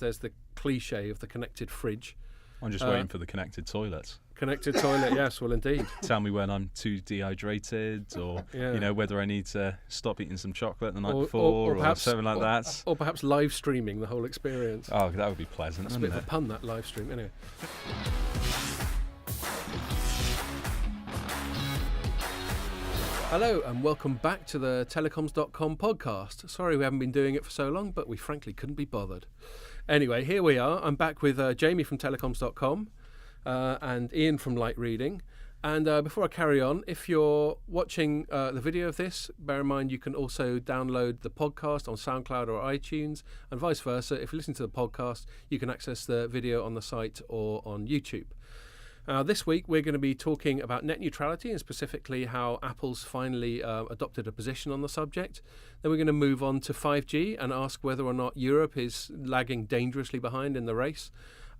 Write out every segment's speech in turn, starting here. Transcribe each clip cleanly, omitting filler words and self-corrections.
there's the cliche of the connected fridge. I'm just waiting for the connected toilets. Connected toilet, yes, well, indeed. Tell me when I'm too dehydrated, or whether I need to stop eating some chocolate the night before, or perhaps, something like that. Or perhaps live streaming the whole experience. Oh, that would be pleasant. That's a bit of a pun, that live stream. Anyway. Hello and welcome back to the telecoms.com podcast. Sorry we haven't been doing it for so long, but we frankly couldn't be bothered. Anyway, here we are. I'm back with Jamie from telecoms.com and Iain from Light Reading. And before I carry on, if you're watching the video of this, bear in mind you can also download the podcast on SoundCloud or iTunes, and vice versa. If you listen to the podcast, you can access the video on the site or on YouTube. This week we're going to be talking about net neutrality and specifically how Apple's finally adopted a position on the subject. Then we're going to move on to 5G and ask whether or not Europe is lagging dangerously behind in the race.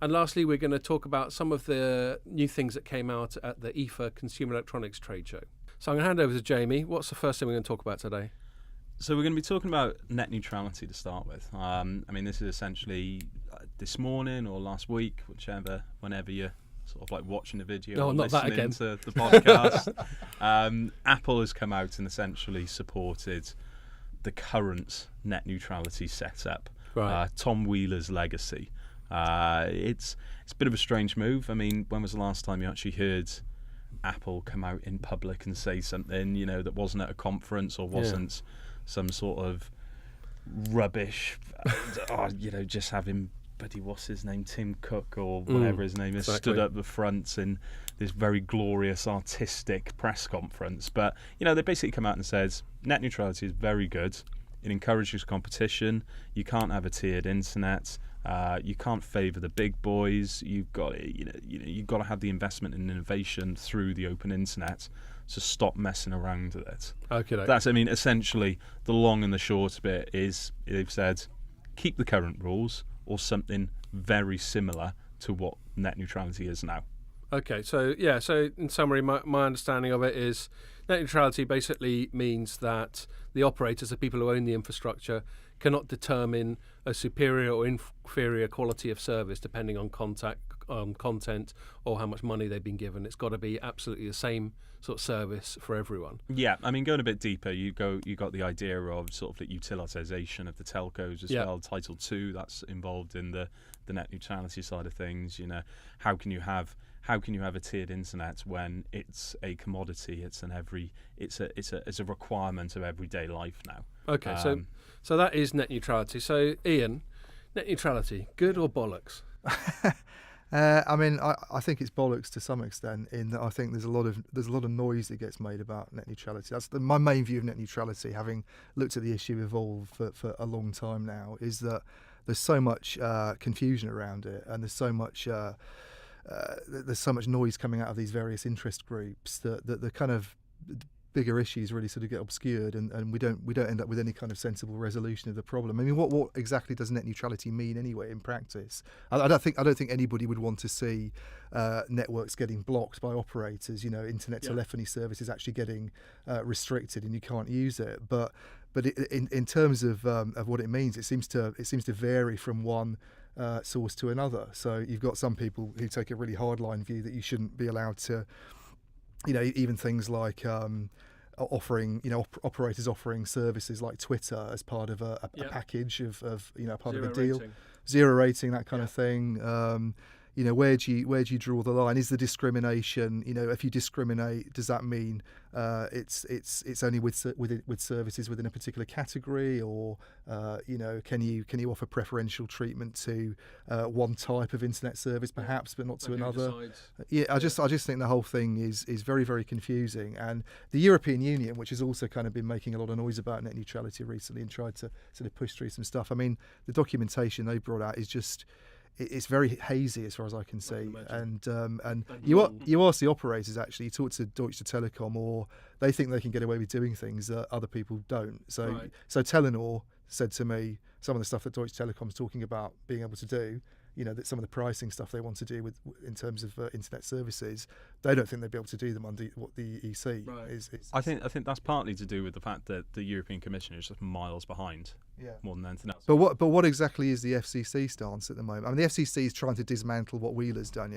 And lastly, we're going to talk about some of the new things that came out at the IFA Consumer Electronics Trade Show. So I'm going to hand over to Jamie. What's the first thing we're going to talk about today? So we're going to be talking about net neutrality to start with. This is essentially this morning or last week, whenever you're sort of like watching the video or listening to the podcast. Apple has come out and essentially supported the current net neutrality setup, right. Tom Wheeler's legacy. It's a bit of a strange move. I mean, when was the last time you actually heard Apple come out in public and say something, that wasn't at a conference or wasn't some sort of rubbish, just having what's his name, Tim Cook or whatever his name is, stood up the front in this very glorious artistic press conference. But they basically come out and said net neutrality is very good. It encourages competition. You can't have a tiered internet. You can't favour the big boys. You've got you've got to have the investment and innovation through the open internet to stop messing around with it. Okay. That's essentially the long and the short of it is they've said keep the current rules, or something very similar to what net neutrality is now. Okay, so in summary, my understanding of it is net neutrality basically means that the operators, the people who own the infrastructure, cannot determine a superior or inferior quality of service depending on content or how much money they've been given. It's got to be absolutely the same sort of service for everyone. Yeah, going a bit deeper, you got the idea of sort of the utilisation of the telcos as well. Title 2, that's involved in the net neutrality side of things. How can you have a tiered internet when it's a commodity? It's a requirement of everyday life now. Okay, so that is net neutrality. So Iain, net neutrality, good or bollocks? I think it's bollocks to some extent, in that I think there's a lot of noise that gets made about net neutrality. That's my main view of net neutrality, having looked at the issue evolve for a long time now, is that there's so much confusion around it, and there's so much noise coming out of these various interest groups that the kind of bigger issues really sort of get obscured, and we don't end up with any kind of sensible resolution of the problem. I mean, what exactly does net neutrality mean anyway in practice? I don't think anybody would want to see networks getting blocked by operators. Internet telephony services actually getting restricted and you can't use it. But in terms of what it means, it seems to vary from one source to another. So you've got some people who take a really hardline view that you shouldn't be allowed to. Even things like operators offering services like Twitter as part of a package of part of a deal, zero rating, that kind of thing. Where do you draw the line? Is the discrimination? If you discriminate, does that mean it's only with services within a particular category, or can you offer preferential treatment to one type of internet service perhaps, but not to another? I just think the whole thing is very, very confusing. And the European Union, which has also kind of been making a lot of noise about net neutrality recently and tried to sort of push through some stuff. I mean, the documentation they brought out is just. It's very hazy as far as I can see, and you ask the operators, actually, you talk to Deutsche Telekom, or they think they can get away with doing things that other people don't. So Telenor said to me some of the stuff that Deutsche Telekom's talking about being able to do, that some of the pricing stuff they want to do in terms of internet services, they don't think they'll be able to do them under what the EC is. I think that's partly to do with the fact that the European Commission is just miles behind, more than anything else. But what exactly is the FCC stance at the moment? I mean, the FCC is trying to dismantle what Wheeler's done,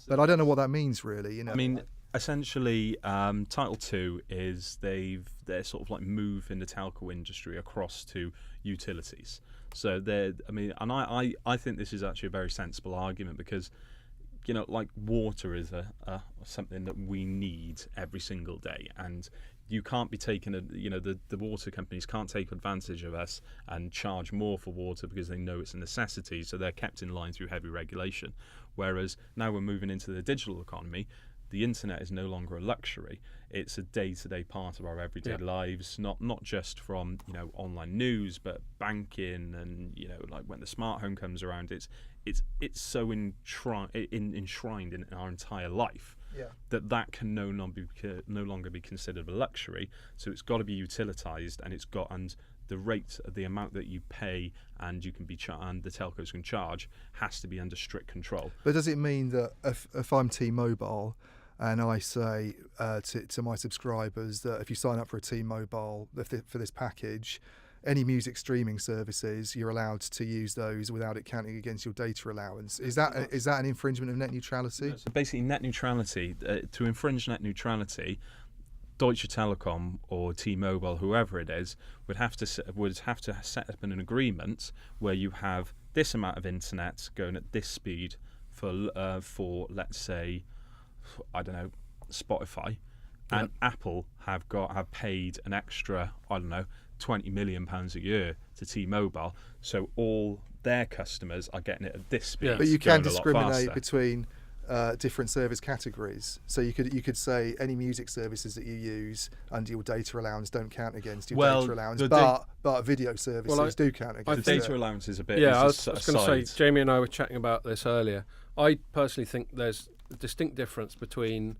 but I don't know what that means really. I mean, essentially, Title II is they're sort of like moving the telco industry across to utilities. So I think this is actually a very sensible argument because, like water is a something that we need every single day, and you can't be taking the water companies can't take advantage of us and charge more for water because they know it's a necessity, so they're kept in line through heavy regulation. Whereas now we're moving into the digital economy. The internet is no longer a luxury. It's a day-to-day part of our everyday lives, not just from online news, but banking and like when the smart home comes around, it's so enshrined in our entire life that can no longer be considered a luxury. So it's got to be utilized, and the rate, the amount that you pay and you can be and the telcos can charge has to be under strict control. But does it mean that if I'm T-Mobile and I say to my subscribers that if you sign up for a T-Mobile for this package, any music streaming services, you're allowed to use those without it counting against your data allowance? Is that an infringement of net neutrality? So basically, net neutrality, to infringe net neutrality, Deutsche Telekom or T-Mobile, whoever it is, would have to set up an agreement where you have this amount of internet going at this speed for let's say, I don't know, Spotify, and Apple have paid an extra, I don't know, £20 million a year to T-Mobile, so all their customers are getting it at this speed. But you can discriminate between different service categories. So you could say any music services that you use under your data allowance don't count against your data allowance, but video services do count against the data allowance is a bit. Yeah, I was going to say, Jamie and I were chatting about this earlier. I personally think there's a distinct difference between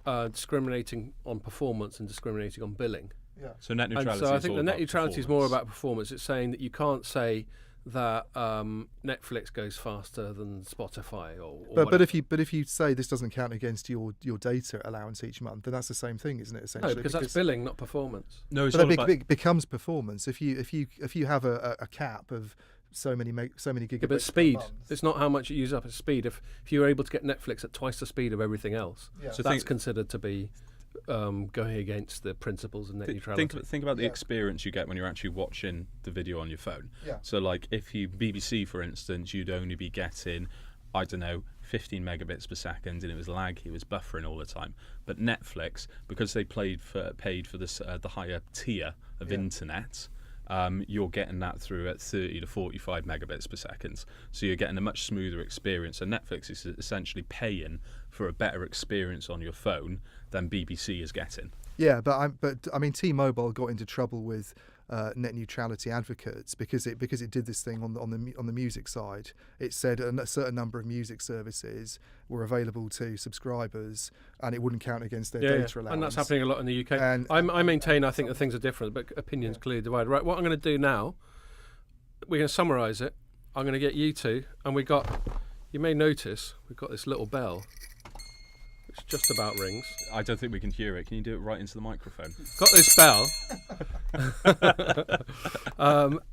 discriminating on performance and discriminating on billing. Yeah. So net neutrality. So I think the net neutrality is more about performance. It's saying that you can't say that Netflix goes faster than Spotify or but if you say this doesn't count against your data allowance each month, then that's the same thing, isn't it? Essentially, no, because that's billing, not performance. No, it's it becomes performance if you have a cap of so many gigabits. But speed. It's not how much you use up. It's speed. If you're able to get Netflix at twice the speed of everything else, so that's considered to be going against the principles of net neutrality. Think about the experience you get when you're actually watching the video on your phone. So like if you BBC, for instance, you'd only be getting, I don't know, 15 megabits per second, and it was laggy, it was buffering all the time. But Netflix, because they paid for this the higher tier of internet, you're getting that through at 30 to 45 megabits per second. So you're getting a much smoother experience. And Netflix is essentially paying for a better experience on your phone than BBC is getting. Yeah, but I mean, T-Mobile got into trouble with net neutrality advocates because it did this thing on the music side. It said a certain number of music services were available to subscribers, and it wouldn't count against their data allowance. And that's happening a lot in the UK. And I maintain I think that things are different, but opinions clearly divided. Right, what I'm going to do now, we're going to summarise it. I'm going to get you two, and you may notice we've got this little bell. Which just about rings. I don't think we can hear it. Can you do it right into the microphone? Got this bell.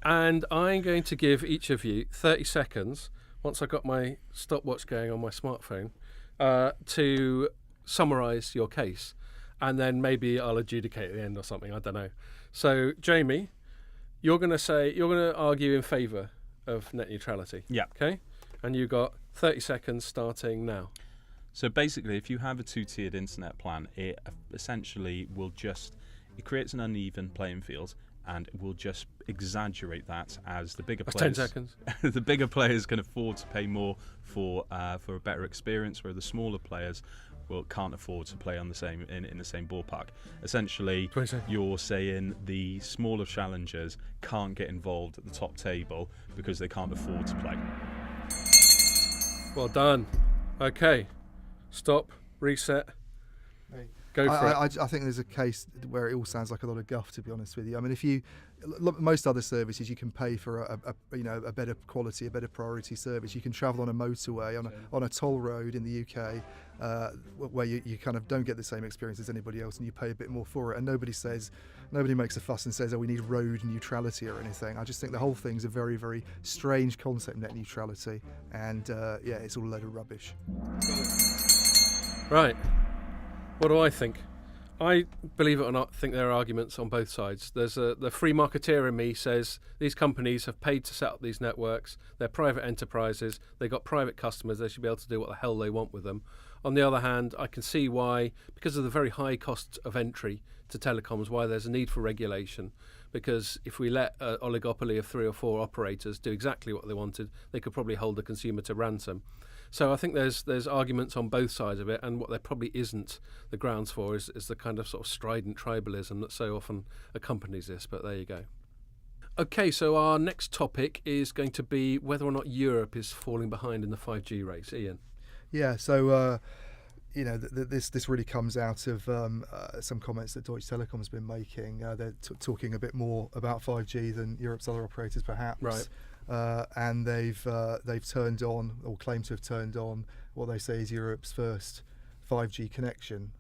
And I'm going to give each of you 30 seconds, once I've got my stopwatch going on my smartphone, to summarise your case. And then maybe I'll adjudicate at the end or something. I don't know. So, Jamie, you're going to argue in favour of net neutrality. Yeah. Okay? And you've got 30 seconds starting now. So basically, if you have a two-tiered internet plan, it essentially it creates an uneven playing field, and it will just exaggerate that as the bigger players. 10 seconds. The bigger players can afford to pay more for a better experience, where the smaller players can't afford to play on the same in the same ballpark. Essentially, you're saying the smaller challengers can't get involved at the top table because they can't afford to play. Well done. Okay. Stop, reset, go for it. I think there's a case where it all sounds like a lot of guff, to be honest with you. I mean, if you most other services you can pay for a better quality, a better priority service. You can travel on a motorway, on a toll road in the UK, where you kind of don't get the same experience as anybody else, and you pay a bit more for it. And nobody makes a fuss and says, "Oh, we need road neutrality" or anything. I just think the whole thing's a very, very strange concept, net neutrality, and it's all a load of rubbish. Right. What do I think? I, believe it or not, think there are arguments on both sides. The free marketeer in me says these companies have paid to set up these networks. They're private enterprises. They've got private customers. They should be able to do what the hell they want with them. On the other hand, I can see why, because of the very high cost of entry to telecoms, why there's a need for regulation. Because if we let an oligopoly of 3 or 4 operators do exactly what they wanted, they could probably hold the consumer to ransom. So I think there's arguments on both sides of it, and what there probably isn't the grounds for is the kind of sort of strident tribalism that so often accompanies this, but there you go. Okay, so our next topic is going to be whether or not Europe is falling behind in the 5G race. Iain? Yeah, so this really comes out of some comments that Deutsche Telekom's been making. They're talking a bit more about 5G than Europe's other operators, perhaps. Right. And they've turned on, or claim to have turned on, what they say is Europe's first 5G connection.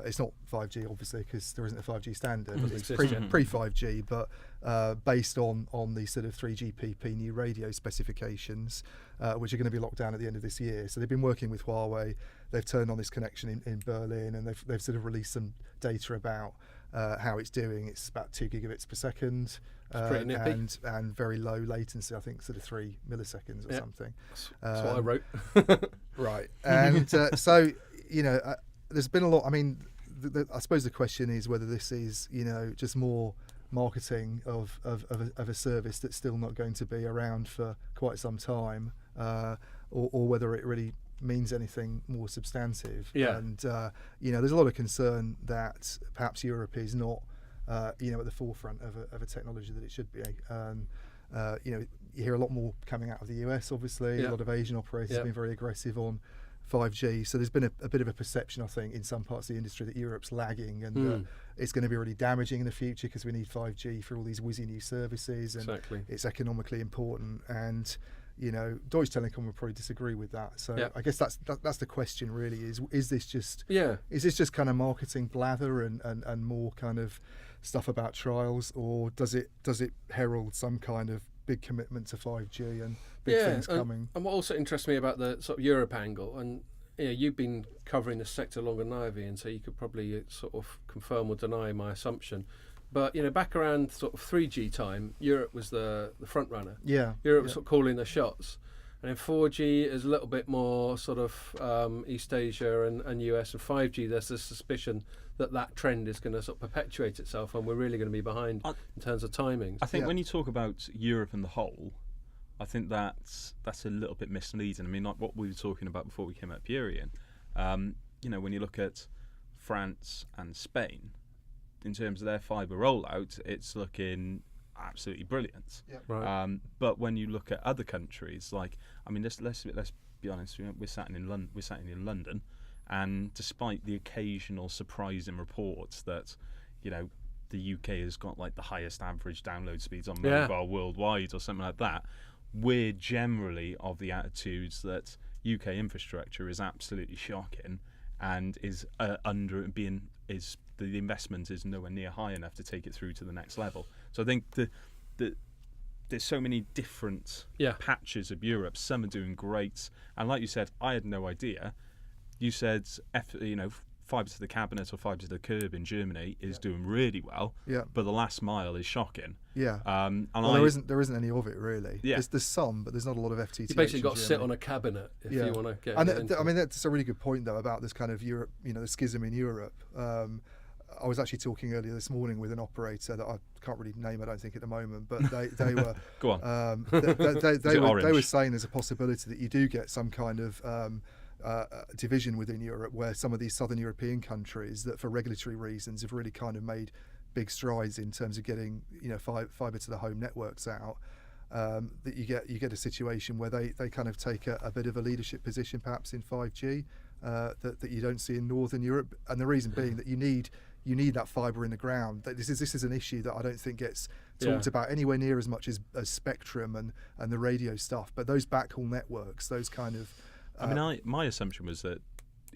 It's not 5G, obviously, because there isn't a 5G standard. It's pre-5G, but based on the sort of 3GPP new radio specifications, which are going to be locked down at the end of this year. So they've been working with Huawei. They've turned on this connection in Berlin, and they've sort of released some data about how it's doing. It's about 2 gigabits per second. And very low latency, I think sort of 3 milliseconds or something. That's what I wrote. Right. And so, there's been a lot. I mean, I suppose the question is whether this is, just more marketing of a service that's still not going to be around for quite some time, or whether it really means anything more substantive. Yeah. And, there's a lot of concern that perhaps Europe is not at the forefront of a technology that it should be. You hear a lot more coming out of the US, obviously. A lot of Asian operators have been very aggressive on 5G. So there's been a bit of a perception, I think, in some parts of the industry that Europe's lagging, and it's going to be really damaging in the future because we need 5G for all these whizzy new services, and it's economically important. And Deutsche Telekom would probably disagree with that. So I guess that's the question, really: is this just kind of marketing blather and more kind of stuff about trials, or does it herald some kind of big commitment to 5G and big things coming? And what also interests me about the sort of Europe angle, and you've been covering this sector longer than I have, Iain, so you could probably sort of confirm or deny my assumption. But back around sort of 3G time, Europe was the front runner. Yeah, Europe was sort of calling the shots, and in 4G is a little bit more sort of East Asia and US, and 5G. There's this suspicion that trend is going to sort of perpetuate itself, and we're really going to be behind in terms of timings. I think when you talk about Europe and the whole, I think that's a little bit misleading. I mean, like what we were talking about before we came up here, Iain. When you look at France and Spain, in terms of their fibre rollout, it's looking absolutely brilliant. Yeah. Right. But when you look at other countries, like, I mean, let's be honest. We're sat in London, and despite the occasional surprising reports that, the UK has got like the highest average download speeds on mobile worldwide or something like that, we're generally of the attitudes that UK infrastructure is absolutely shocking and is the investment is nowhere near high enough to take it through to the next level. So I think there's so many different patches of Europe. Some are doing great, and like you said, I had no idea. You said fibre to the cabinet or fibre to the curb in Germany is doing really well, but the last mile is shocking. Yeah. And there isn't any of it really. Yeah. There's some, but there's not a lot of FTTH. You basically got to sit on a cabinet if you want to get. And I mean, that's a really good point though about this kind of Europe, the schism in Europe. I was actually talking earlier this morning with an operator that I can't really name, I don't think, at the moment, but they were go on. They were saying there's a possibility that you do get some kind of division within Europe, where some of these southern European countries that for regulatory reasons have really kind of made big strides in terms of getting fibre to the home networks out. That you get a situation where they kind of take a bit of a leadership position perhaps in 5G that you don't see in Northern Europe, and the reason being that you need you need that fibre in the ground. This is an issue that I don't think gets talked about anywhere near as much as spectrum and the radio stuff. But those backhaul networks, those kind of my assumption was that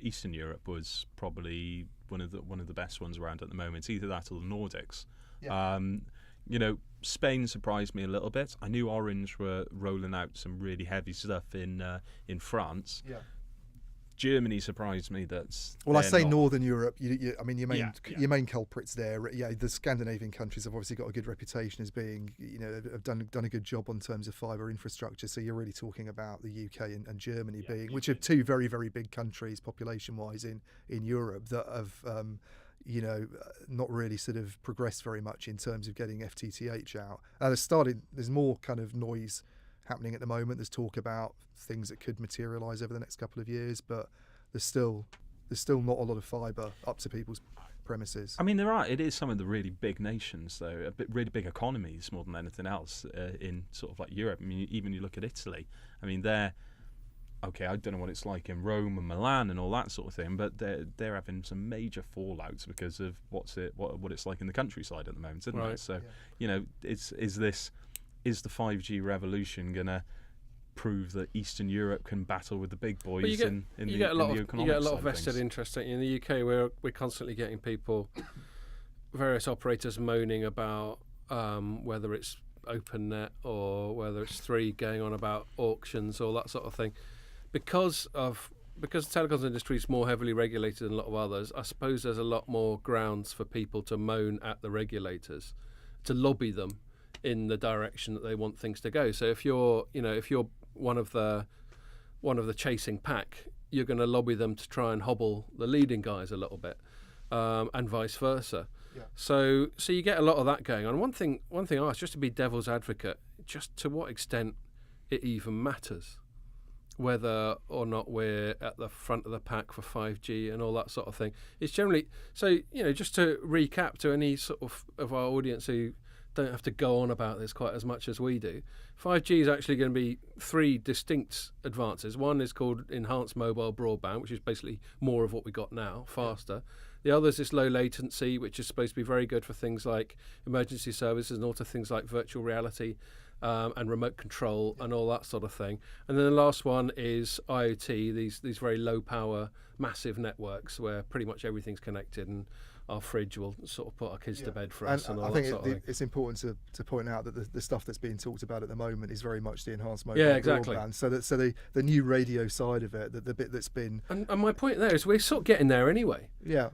Eastern Europe was probably one of the best ones around at the moment. Either that or the Nordics. Spain surprised me a little bit. I knew Orange were rolling out some really heavy stuff in France. Yeah. Germany surprised me. I say Northern Europe. Your main culprits there. Yeah, the Scandinavian countries have obviously got a good reputation as being, have done a good job on terms of fibre infrastructure. So you're really talking about the UK and Germany which are two very, very big countries population-wise in Europe that have. Not really sort of progressed very much in terms of getting FTTH out. There's more kind of noise happening at the moment. There's talk about things that could materialise over the next couple of years, but there's still not a lot of fibre up to people's premises. I mean, it is some of the really big nations, though, really big economies more than anything else in sort of like Europe. I mean, even you look at Italy. I mean, okay, I don't know what it's like in Rome and Milan and all that sort of thing, but they're having some major fallouts because of what it's like in the countryside at the moment, isn't it? So, is the 5G revolution going to prove that Eastern Europe can battle with the big boys you get a lot of vested interest in the UK. We're constantly getting people, various operators moaning about whether it's OpenNet or whether it's 3 going on about auctions, all that sort of thing. Because the telecoms industry is more heavily regulated than a lot of others, I suppose there's a lot more grounds for people to moan at the regulators, to lobby them in the direction that they want things to go. So if you're one of the chasing pack, you're going to lobby them to try and hobble the leading guys a little bit, and vice versa. Yeah. So you get a lot of that going on. One thing I ask, just to be devil's advocate, just to what extent it even matters whether or not we're at the front of the pack for 5G and all that sort of thing. It's generally just to recap to any sort of our audience who don't have to go on about this quite as much as we do. 5G is actually going to be 3 distinct advances. One is called enhanced mobile broadband, which is basically more of what we got now, faster. The other is this low latency, which is supposed to be very good for things like emergency services and also things like virtual reality and remote control and all that sort of thing. And then the last one is IoT, these very low power, massive networks where pretty much everything's connected and our fridge will sort of put our kids to bed for us. And all that sort of thing. It's important to point out that the stuff that's being talked about at the moment is very much the enhanced mobile broadband. So the new radio side of it, the bit that's been... And my point there is we're sort of getting there anyway. Yeah.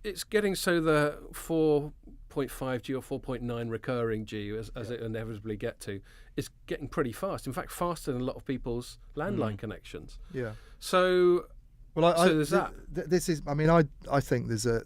It's getting so the 4.5G or 4.9 recurring G, as it inevitably get to, is getting pretty fast. In fact, faster than a lot of people's landline connections. Yeah. So... Well, there's that. This is. I mean, I think there's a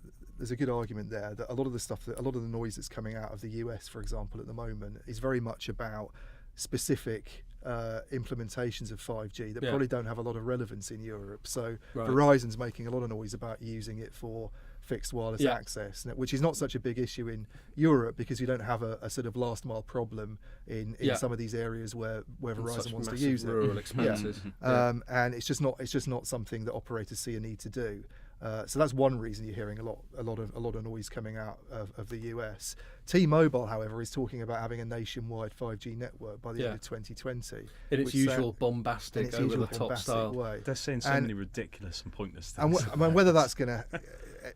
good argument there that a lot of the noise that's coming out of the US, for example, at the moment, is very much about specific implementations of 5G that probably don't have a lot of relevance in Europe. So Verizon's making a lot of noise about using it for fixed wireless access, which is not such a big issue in Europe because you don't have a sort of last mile problem in some of these areas where Verizon wants to use it. Rural expenses. And it's just not something that operators see a need to do. So that's one reason you're hearing a lot of noise coming out of the US. T-Mobile, however, is talking about having a nationwide 5G network by the end of 2020. In its usual bombastic, over-the-top style. Way. They're saying so many ridiculous and pointless things. And whether that's going to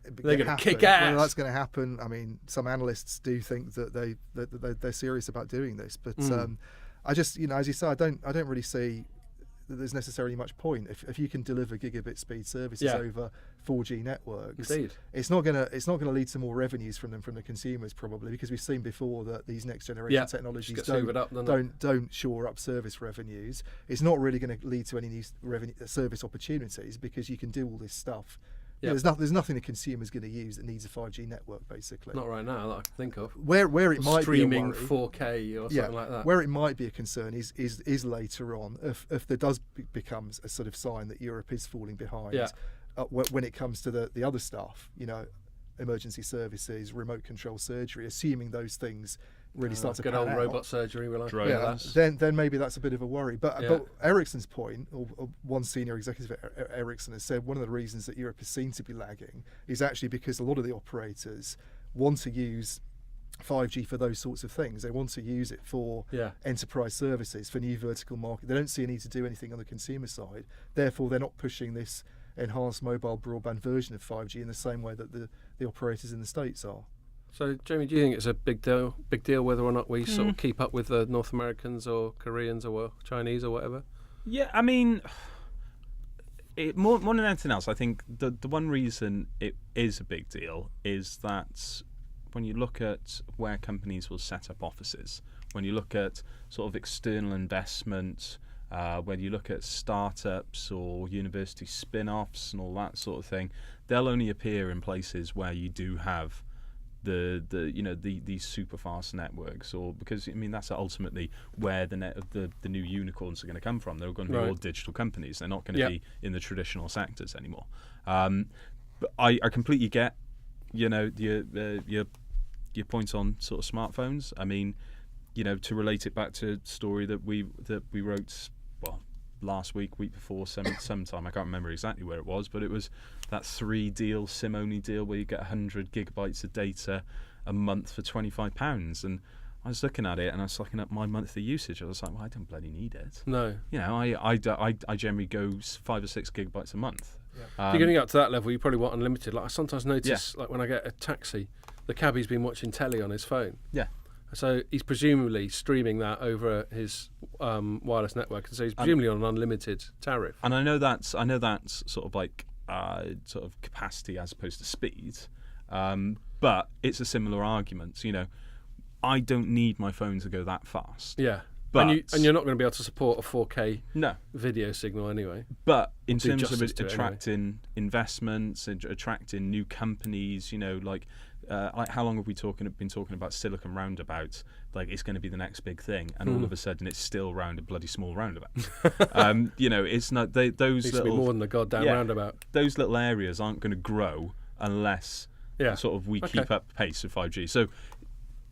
they're going to kick ass. Whether that's going to happen, I mean, some analysts do think that they're serious about doing this. But I just, as you say, I don't really see that there's necessarily much point if you can deliver gigabit speed services over 4G networks. Indeed. It's not gonna lead to more revenues from the consumers probably, because we've seen before that these next generation technologies don't shore up service revenues. It's not really going to lead to any new service opportunities because you can do all this stuff. Yeah. There's nothing the consumer's going to use that needs a 5G network, basically. Not right now that I can think of. Where it might streaming be a worry, 4K or something like that. Where it might be a concern is later on if there does becomes a sort of sign that Europe is falling behind. Yeah. When it comes to the other stuff, emergency services, remote control surgery, assuming those things really start to good pan old out, robot surgery. Then maybe that's a bit of a worry. But Ericsson's point, or one senior executive at Ericsson has said one of the reasons that Europe is seen to be lagging is actually because a lot of the operators want to use 5G for those sorts of things. They want to use it for enterprise services, for new vertical market. They don't see a need to do anything on the consumer side. Therefore, they're not pushing this enhanced mobile broadband version of 5G in the same way that the operators in the States are. So, Jamie, do you think it's a big deal whether or not we sort of keep up with the North Americans or Koreans or Chinese or whatever? Yeah, I mean, more than anything else, I think the one reason it is a big deal is that when you look at where companies will set up offices, when you look at sort of external investment, when you look at startups or university spin-offs and all that sort of thing, they'll only appear in places where you do have these super fast networks, or because I mean that's ultimately where the new unicorns are going to come from. They're going to be all digital companies. They're not going to be in the traditional sectors anymore. But I completely get your point on sort of smartphones. I mean, to relate it back to a story that we wrote last week before, sometime, I can't remember exactly where it was, but it was that SIM-only deal where you get 100 gigabytes of data a month for £25. And I was looking at it and I was looking at my monthly usage. I was like, well, I don't bloody need it. No. I generally go 5 or 6 gigabytes a month. Yeah. If you're getting up to that level, you probably want unlimited. Like I sometimes notice, like when I get a taxi, the cabbie's been watching telly on his phone. Yeah. So he's presumably streaming that over his wireless network, and so he's presumably on an unlimited tariff. And I know that's sort of like sort of capacity as opposed to speed, but it's a similar argument. I don't need my phone to go that fast. Yeah. But and you're not going to be able to support a 4K no video signal anyway. But in terms of attracting investments, attracting new companies, like how long have we been talking about Silicon Roundabout? Like it's going to be the next big thing, and all of a sudden it's still round a bloody small roundabout. It's not those needs little, to be more than a goddamn roundabout. Those little areas aren't going to grow unless sort of we keep up pace with 5G. So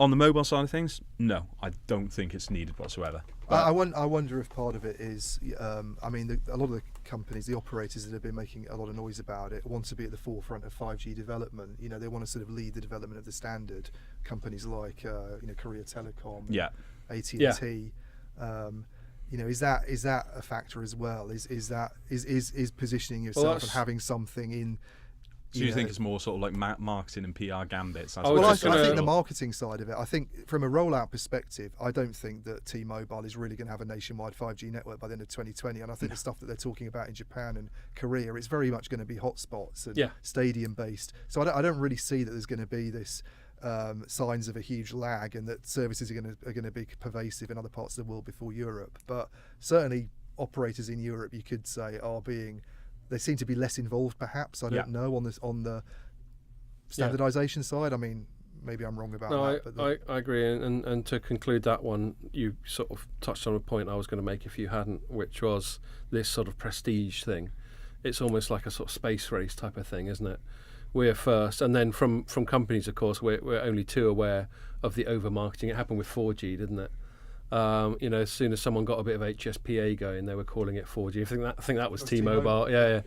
on the mobile side of things, no, I don't think it's needed whatsoever. I wonder if part of it is, a lot of the companies, the operators that have been making a lot of noise about it, want to be at the forefront of 5G development. They want to sort of lead the development of the standard. Companies like, Korea Telecom, AT&T. Is that a factor as well? Is positioning yourself and having something in. So you think it's more sort of like marketing and PR gambits? I think the marketing side of it, I think from a rollout perspective, I don't think that T-Mobile is really going to have a nationwide 5G network by the end of 2020. And I think the stuff that they're talking about in Japan and Korea, it's very much going to be hotspots and stadium-based. So I don't really see that there's going to be this signs of a huge lag and that services are going to be pervasive in other parts of the world before Europe. But certainly operators in Europe, you could say, they seem to be less involved, perhaps. I don't know on the standardisation side. I mean, maybe I'm wrong about that. But I agree. And to conclude that one, you sort of touched on a point I was going to make if you hadn't, which was this sort of prestige thing. It's almost like a sort of space race type of thing, isn't it? We're first, and then from companies, of course, we're only too aware of the over marketing. It happened with 4G, didn't it? As soon as someone got a bit of HSPA going, they were calling it 4G. I think that was T-Mobile. Yeah.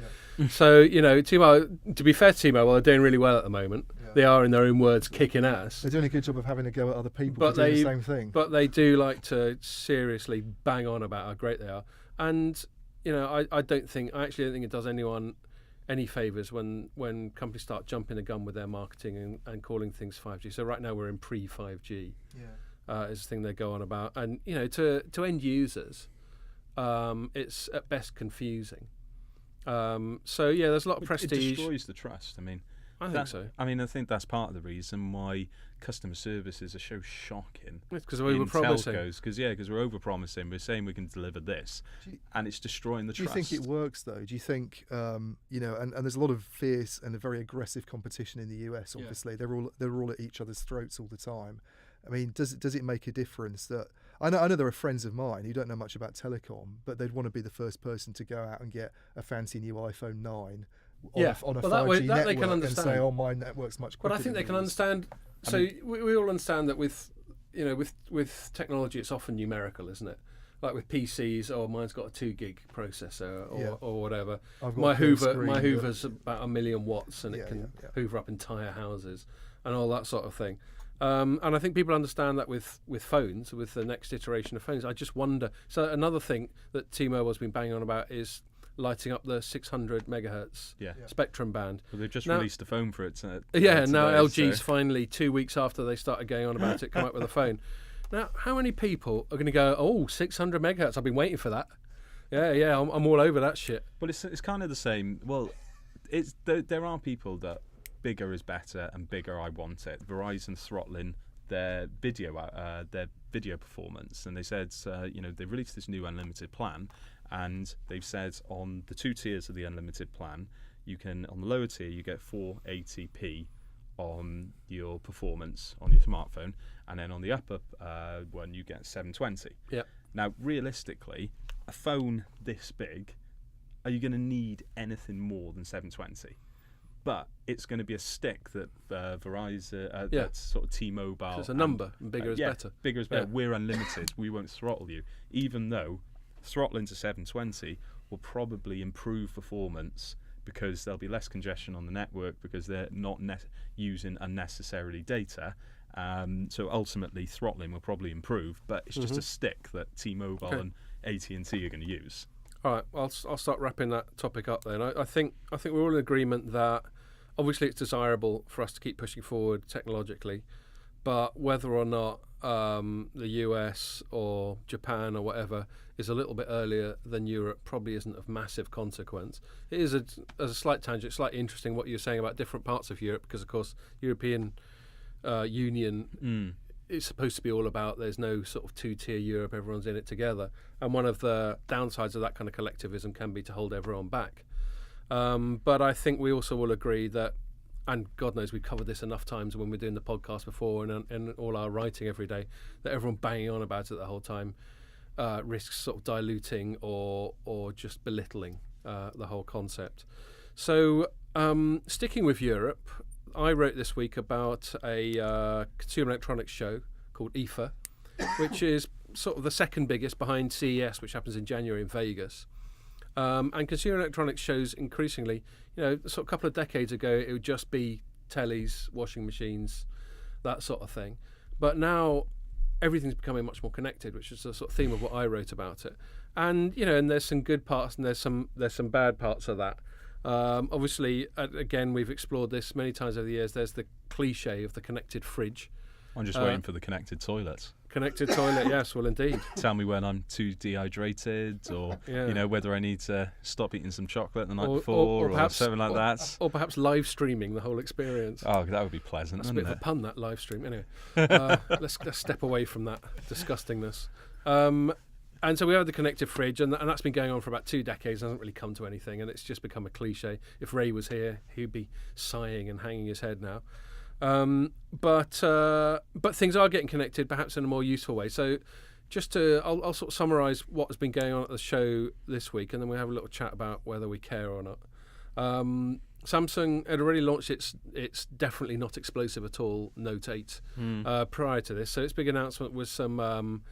So T-Mobile. To be fair to T-Mobile, they're doing really well at the moment. Yeah. They are, in their own words, kicking ass. They're doing a good job of having a go at other people for doing the same thing. But they do like to seriously bang on about how great they are. And I actually don't think it does anyone any favours when companies start jumping the gun with their marketing and calling things 5G. So right now we're in pre-5G. Yeah. Is the thing they go on about, and to end users, it's at best confusing. There's a lot of prestige. It destroys the trust. I think so. I think that's part of the reason why customer services are so shocking. Because we were promising. Because we're over-promising. We're saying we can deliver this, and it's destroying the trust. Do you think it works though? Do you think and there's a lot of fierce and a very aggressive competition in the US. Obviously, they're all at each other's throats all the time. Does it make a difference that I know there are friends of mine who don't know much about telecom, but they'd want to be the first person to go out and get a fancy new iPhone 9 on a 5G network and say, "Oh, my network's much quicker." But I think they can understand. So we all understand that with with technology, it's often numerical, isn't it? Like with PCs, mine's got a 2 gig processor or whatever. My Hoover's about 1 million watts and it can hoover up entire houses and all that sort of thing. And I think people understand that with phones, with the next iteration of phones. I just wonder. So another thing that T-Mobile's been banging on about is lighting up the 600 megahertz spectrum band. Well, they've just released a phone for it. Now LG's finally, 2 weeks after they started going on about it, come up with a phone. Now, how many people are going to go, 600 megahertz, I've been waiting for that. Yeah, I'm all over that shit. But it's kind of the same. Well, there are people that bigger is better and bigger I want it. Verizon throttling their video performance, and they said, they released this new unlimited plan, and they've said on the 2 tiers of the unlimited plan, you can, on the lower tier, you get 480p on your performance on your smartphone, and then on the upper one you get 720. Yeah. Now, realistically, a phone this big, are you going to need anything more than 720? But it's going to be a stick that Verizon, that's sort of T-Mobile. It's a number, and bigger is better. Bigger is better. Yeah. We're unlimited. We won't throttle you, even though throttling to 720 will probably improve performance, because there'll be less congestion on the network because they're not using unnecessarily data. So ultimately, throttling will probably improve, but it's just a stick that T-Mobile and AT&T are going to use. All right, I'll start wrapping that topic up then. I think we're all in agreement that obviously it's desirable for us to keep pushing forward technologically, but whether or not the US or Japan or whatever is a little bit earlier than Europe probably isn't of massive consequence. It is as a slight tangent, slightly interesting what you're saying about different parts of Europe, because of course European Union is supposed to be all about there's no sort of 2-tier Europe, everyone's in it together, and one of the downsides of that kind of collectivism can be to hold everyone back. But I think we also will agree that, and God knows we've covered this enough times when we're doing the podcast before and all our writing every day, that everyone banging on about it the whole time risks sort of diluting or just belittling the whole concept. So sticking with Europe, I wrote this week about a consumer electronics show called IFA, which is sort of the second biggest behind CES, which happens in January in Vegas. And consumer electronics shows increasingly, sort of a couple of decades ago, it would just be tellies, washing machines, that sort of thing. But now everything's becoming much more connected, which is the sort of theme of what I wrote about it. And, and there's some good parts and there's some bad parts of that. Obviously, again, we've explored this many times over the years. There's the cliche of the connected fridge. I'm just waiting for the connected toilets. Connected toilet, yes, well, indeed. Tell me when I'm too dehydrated, or whether I need to stop eating some chocolate the night before, or perhaps, something like that. Or perhaps live streaming the whole experience. Oh, that would be pleasant. That's a bit of a pun, that live stream. Anyway, let's step away from that disgustingness. And so we have the connected fridge, and that's been going on for about 2 decades. Hasn't really come to anything, and it's just become a cliche. If Ray was here, he'd be sighing and hanging his head now. But things are getting connected, perhaps in a more useful way. So I'll sort of summarise what has been going on at the show this week, and then we'll have a little chat about whether we care or not. Samsung had already launched its definitely not explosive at all Note 8 prior to this. So its big announcement was some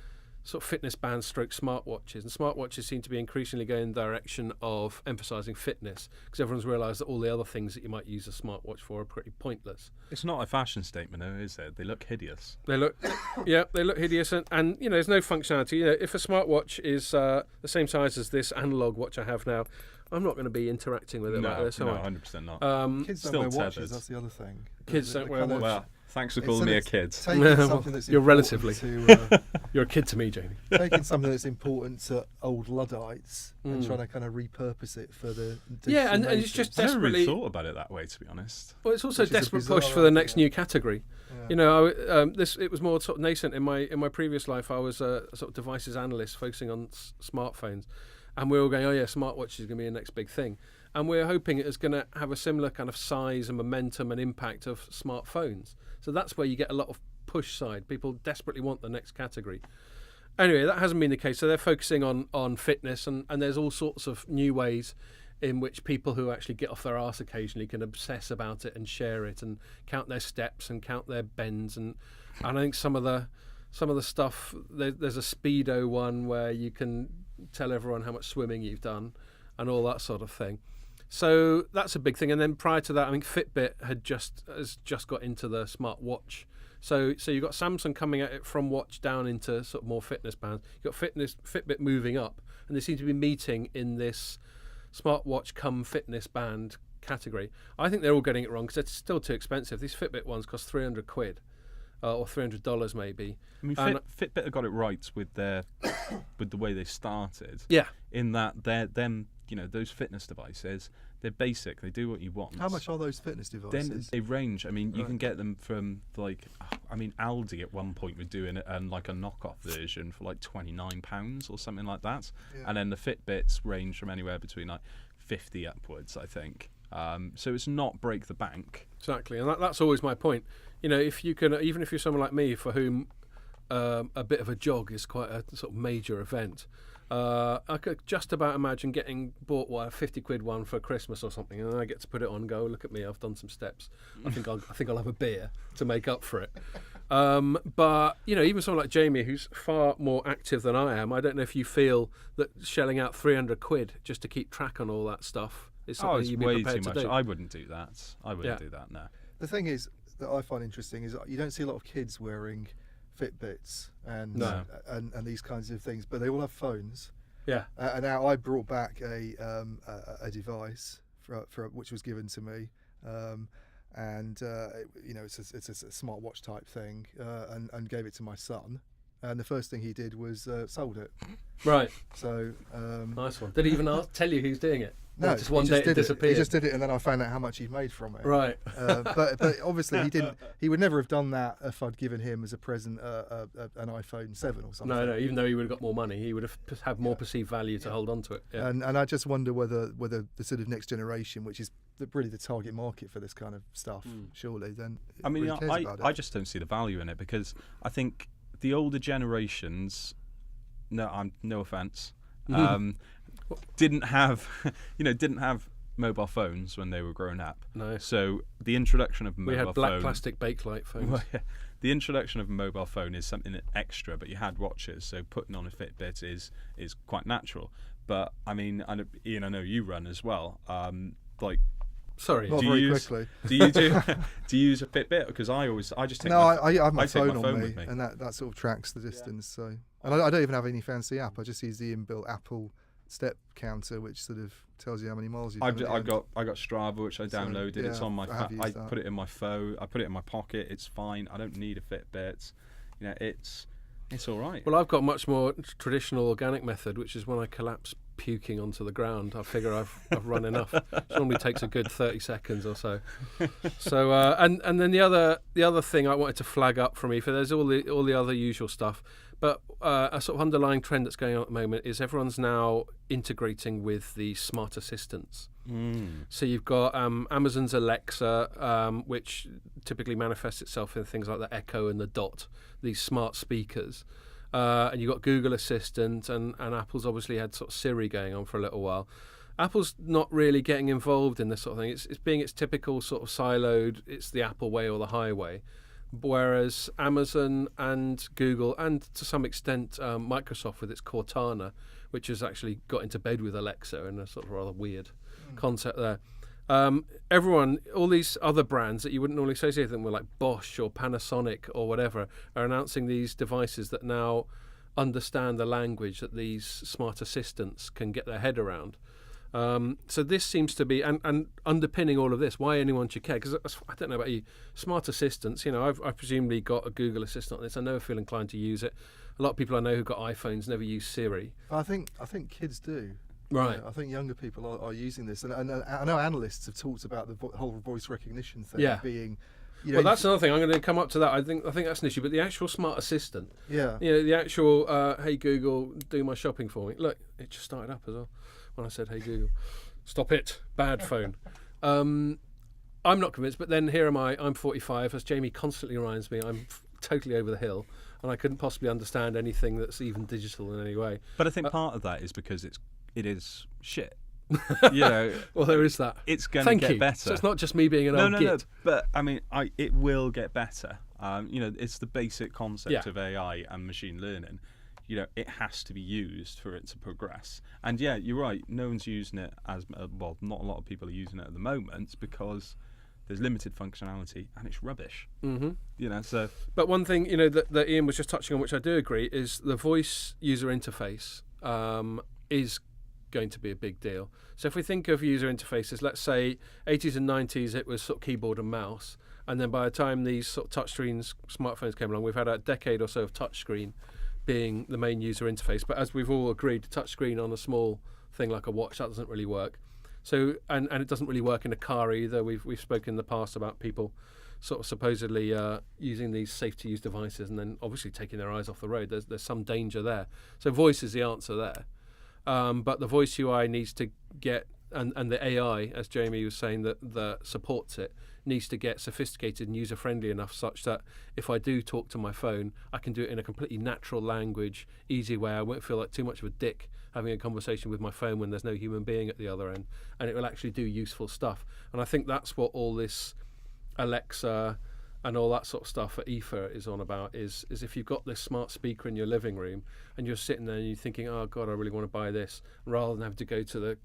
sort of fitness bands stroke smartwatches, and smartwatches seem to be increasingly going in the direction of emphasising fitness, because everyone's realised that all the other things that you might use a smartwatch for are pretty pointless. It's not a fashion statement, though, is it? They look hideous. They look hideous, and there's no functionality. If a smartwatch is the same size as this analog watch I have now, I'm not going to be interacting with it like this. No, 100% not. Kids don't wear watches, that's the other thing. Kids don't wear watches. Well, thanks for calling me a kid. You're relatively. You're a kid to me, Jamie. Taking something that's important to old Luddites and trying to kind of repurpose it for the... and it's just desperately... I never really thought about it that way, to be honest. Well, it's also a desperate push for the next new category. Yeah. It was more sort of nascent in my previous life. I was a sort of devices analyst focusing on smartphones. And we're all going, smartwatch is going to be the next big thing. And we're hoping it's going to have a similar kind of size and momentum and impact of smartphones. So that's where you get a lot of push side. People desperately want the next category. Anyway, that hasn't been the case. So they're focusing on fitness, and there's all sorts of new ways in which people who actually get off their arse occasionally can obsess about it and share it and count their steps and count their bends. And I think some of the some of the stuff. There's a Speedo one where you can tell everyone how much swimming you've done and all that sort of thing. So that's a big thing. And then prior to that, I mean, Fitbit has just got into the smartwatch. So you've got Samsung coming at it from watch down into sort of more fitness bands. You've got Fitbit moving up, and they seem to be meeting in this smartwatch come fitness band category. I think they're all getting it wrong because it's still too expensive. These Fitbit ones cost £300 or $300 maybe. I mean, Fitbit have got it right with the way they started. Yeah. In that those fitness devices, they're basic. They do what you want. How much are those fitness devices? Then they range. I mean, you can get them from Aldi at one point were doing it and like a knockoff version for like £29 or something like that. Yeah. And then the Fitbits range from anywhere between like 50 upwards, I think. So it's not break the bank. Exactly, and that's always my point. If you can, even if you're someone like me for whom a bit of a jog is quite a sort of major event, I could just about imagine getting bought a £50 one for Christmas or something, and then I get to put it on and go, look at me, I've done some steps. I think I'll have a beer to make up for it. But even someone like Jamie, who's far more active than I am, I don't know if you feel that shelling out £300 just to keep track on all that stuff is something you'd be prepared to do. I wouldn't do that. Do that. No. The thing is that I find interesting is you don't see a lot of kids wearing Fitbits and these kinds of things, but they all have phones. Yeah. And now I brought back a device for which was given to me, it's a smartwatch type thing, and gave it to my son. And the first thing he did was sold it. Right. So nice one. Did he even tell you who's doing it? No, just one day it disappeared. He just did it, and then I found out how much he'd made from it. Right. But obviously he didn't. He would never have done that if I'd given him as a present an iPhone 7 or something. No. Even though he would have got more money, he would have more perceived value to hold on to it. Yeah. And I just wonder whether the sort of next generation, which is really the target market for this kind of stuff, surely then. I just don't see the value in it because I think the older generations. No offense. Didn't have mobile phones when they were growing up. No. So the introduction of mobile phone. We had black plastic Bakelite phones. Well, yeah, the introduction of a mobile phone is something extra, but you had watches, so putting on a Fitbit is quite natural. But I mean, Ian, I know you run as well. Sorry, not very quickly. Do you use a Fitbit? Because I just take I have my phone on me, with me, and that sort of tracks the distance. Yeah. So, and I don't even have any fancy app. I just use the inbuilt Apple step counter, which sort of tells you how many miles you've done. I got Strava, which I downloaded. So, yeah, it's on my. I put it in my phone. I put it in my pocket. It's fine. I don't need a Fitbit. It's all right. Well, I've got much more traditional organic method, which is when I collapse puking onto the ground. I figure I've run enough. It normally takes a good 30 seconds or so. So and then the other thing I wanted to flag up from EFA, there's all the other usual stuff, but a sort of underlying trend that's going on at the moment is everyone's now integrating with the smart assistants. So you've got Amazon's Alexa, which typically manifests itself in things like the Echo and the Dot, these smart speakers. And you've got Google Assistant, and Apple's obviously had sort of Siri going on for a little while. Apple's not really getting involved in this sort of thing. It's being its typical sort of siloed, it's the Apple way or the highway. Whereas Amazon and Google, and to some extent Microsoft with its Cortana, which has actually got into bed with Alexa in a sort of rather weird concept there. Everyone, all these other brands that you wouldn't normally associate them with, like Bosch or Panasonic or whatever, are announcing these devices that now understand the language that these smart assistants can get their head around. So this seems to be, and underpinning all of this, why anyone should care, because I don't know about you, smart assistants, I've presumably got a Google Assistant on this. I never feel inclined to use it. A lot of people I know who've got iPhones never use Siri. I think kids do. Right. I think younger people are using this, and I know analysts have talked about the whole voice recognition thing being. Well, that's another thing. I'm going to come up to that. I think that's an issue. But the actual smart assistant, the actual hey Google, do my shopping for me. Look, it just started up as well when I said hey Google, stop it, bad phone. I'm not convinced. But then here am I. I'm 45, as Jamie constantly reminds me. I'm totally over the hill, and I couldn't possibly understand anything that's even digital in any way. But I think part of that is because it is shit. Well, there is that. It's going to get better. So it's not just me being an old git. No, but I mean, it will get better. It's the basic concept of AI and machine learning. It has to be used for it to progress. And yeah, you're right. No one's using it as well. Not a lot of people are using it at the moment because there's limited functionality and it's rubbish. Mm-hmm. So. But one thing that Iain was just touching on, which I do agree, is the voice user interface is going to be a big deal. So if we think of user interfaces, let's say 80s and 90s, it was sort of keyboard and mouse, and then by the time these sort of touchscreens, smartphones came along, we've had a decade or so of touchscreen being the main user interface. But as we've all agreed, touchscreen on a small thing like a watch, that doesn't really work. So and it doesn't really work in a car either. We've spoken in the past about people sort of supposedly using these safe-to-use devices and then obviously taking their eyes off the road. There's some danger there. So voice is the answer there. But the voice UI needs to get, and the AI, as Jamie was saying, that supports it, needs to get sophisticated and user-friendly enough such that if I do talk to my phone, I can do it in a completely natural language, easy way. I won't feel like too much of a dick having a conversation with my phone when there's no human being at the other end, and it will actually do useful stuff. And I think that's what all this Alexa and all that sort of stuff at IFA is on about, is if you've got this smart speaker in your living room and you're sitting there and you're thinking, oh God, I really want to buy this, rather than have to go to the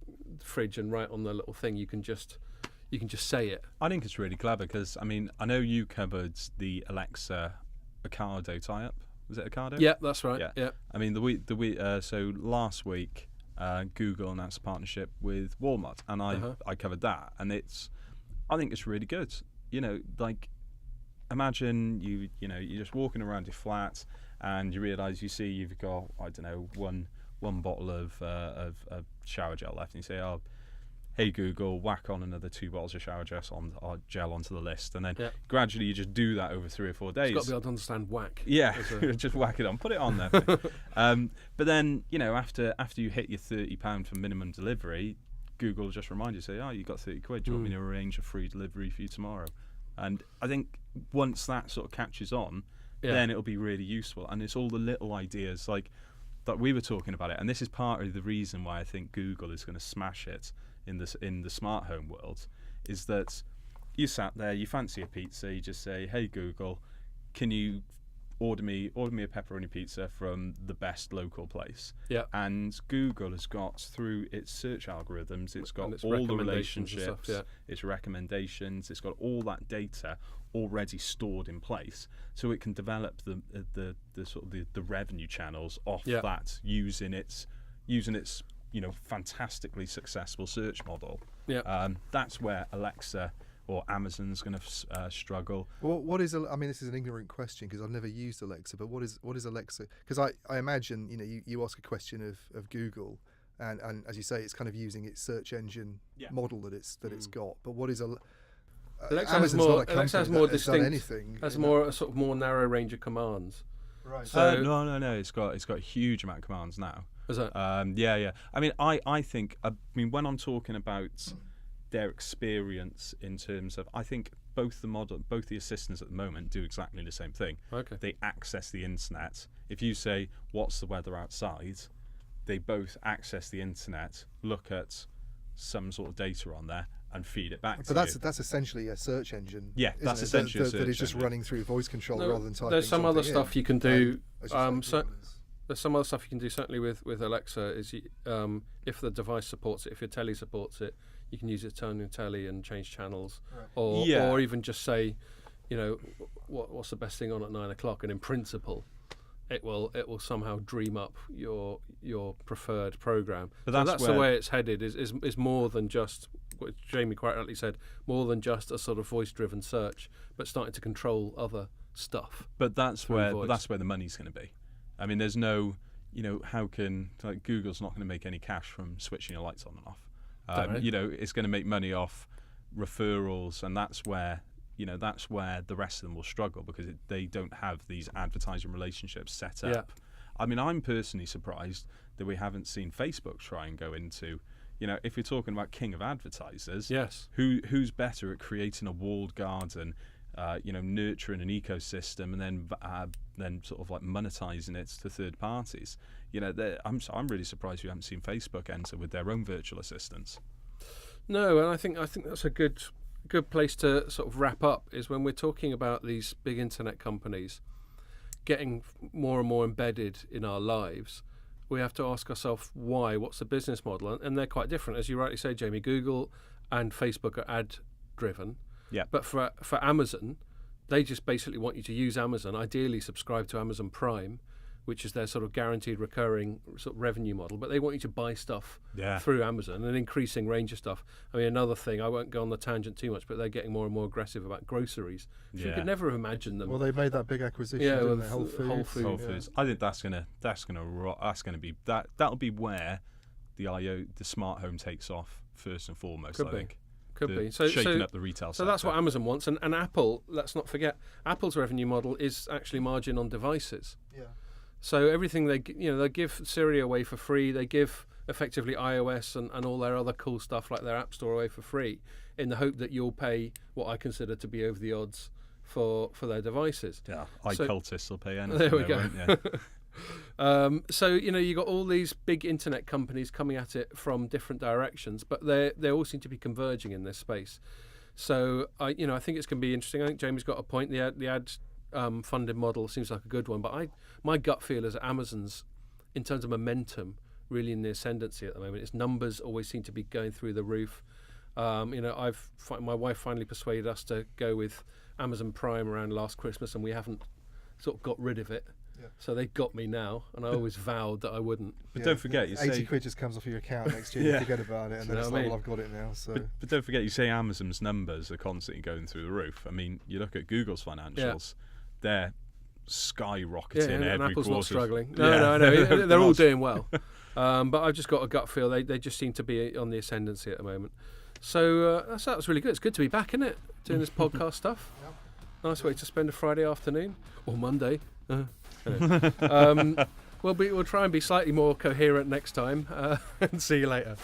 fridge and write on the little thing, you can just say it. I think it's really clever because, I know you covered the Alexa Ocado tie-up. Was it Ocado? Yeah, that's right. Yeah. So last week, Google announced a partnership with Walmart, and I covered that, and I think it's really good. Imagine you're just walking around your flat and you realise you've got, I don't know, one bottle of shower gel left, and you say, oh, hey Google, whack on another 2 bottles of shower gel onto the list, and then gradually you just do that over 3 or 4 days. You've got to be able to understand whack. Yeah, just whack it on, put it on there. But then after you hit your £30 for minimum delivery, Google will just remind you, say, oh, you got 30 quid, do you want me to arrange a free delivery for you tomorrow? And I think once that sort of catches on, then it'll be really useful. And it's all the little ideas like that we were talking about it. And this is partly the reason why I think Google is going to smash it in the smart home world, is that you sat there, you fancy a pizza, you just say, hey Google, can you order me a pepperoni pizza from the best local place? Yeah. And Google has got, through its search algorithms, it's got all the relationships, its recommendations, it's got all that data already stored in place, so it can develop the sort of the revenue channels off that using its fantastically successful search model. Yeah. That's where Alexa or Amazon's going to struggle. Well, what is? This is an ignorant question because I've never used Alexa. But what is Alexa? Because I imagine you ask a question of Google, and as you say, it's kind of using its search engine model that it's got. But what is Alexa has more distinct. Has more a sort of more narrow range of commands. Right. So no. It's got a huge amount of commands now. Is it? Yeah. I think when I'm talking about their experience in terms of, I think both the assistants at the moment do exactly the same thing. Okay. They access the internet. If you say, what's the weather outside, they both access the internet, look at some sort of data on there, and feed it back to you. But that's essentially a search engine. Yeah, that's essentially a search engine. That is just running through voice control rather than typing. There's some other stuff you can do. There's some other stuff you can do, certainly with Alexa, is if the device supports it, if your telly supports it, you can use it to turn your telly and change channels, or even just say, what's the best thing on at 9 o'clock, and in principle, it will somehow dream up your preferred program. But that's the way it's headed. Is more than just what Jamie quite rightly said, more than just a sort of voice-driven search, but starting to control other stuff. But that's where the money's going to be. There's no, how can Google's not going to make any cash from switching your lights on and off. It's going to make money off referrals, and that's where the rest of them will struggle because they don't have these advertising relationships set up. I'm personally surprised that we haven't seen Facebook try and go into, if you're talking about king of advertisers, who's better at creating a walled garden, nurturing an ecosystem, and then sort of like monetizing it to third parties. I'm really surprised we haven't seen Facebook enter with their own virtual assistants. No, and I think that's a good a good place to sort of wrap up is when we're talking about these big internet companies getting more and more embedded in our lives, we have to ask ourselves why, what's the business model? And they're quite different. As you rightly say, Jamie, Google and Facebook are ad driven. Yeah. But for Amazon, they just basically want you to use Amazon, ideally subscribe to Amazon Prime, which is their sort of guaranteed recurring sort of revenue model. But they want you to buy stuff through Amazon, an increasing range of stuff. I mean, another thing, I won't go on the tangent too much, but they're getting more and more aggressive about groceries. You could never have imagined them. Well, they made that big acquisition, didn't they? Whole Foods. I think that'll be where the smart home takes off first and foremost. Could be. So shaking up the retail sector. So that's what Amazon wants. And Apple, let's not forget, Apple's revenue model is actually margin on devices. Yeah. So everything they give Siri away for free. They give effectively iOS and all their other cool stuff like their App Store away for free, in the hope that you'll pay what I consider to be over the odds for their devices. Yeah, cultists will pay anything. There we go. Won't you? So you got all these big internet companies coming at it from different directions, but they all seem to be converging in this space. So I think it's going to be interesting. I think Jamie's got a point. The ad funded model seems like a good one, but my gut feel is that Amazon's, in terms of momentum, really in the ascendancy at the moment. Its numbers always seem to be going through the roof. My wife finally persuaded us to go with Amazon Prime around last Christmas, and we haven't sort of got rid of it. Yeah. So they got me now, and I always vowed that I wouldn't. But don't forget, you say 80 quid just comes off your account next year. You forget about it, and then it's like, well, I've got it now. So, but don't forget, you say Amazon's numbers are constantly going through the roof. I mean, you look at Google's financials; they're skyrocketing and every Apple's quarter. not struggling. No, they're all doing well. But I've just got a gut feel they just seem to be on the ascendancy at the moment. So that was really good. It's good to be back, isn't it? Doing this podcast stuff. Yep. Nice way to spend a Friday afternoon or Monday. We'll try and be slightly more coherent next time, and see you later.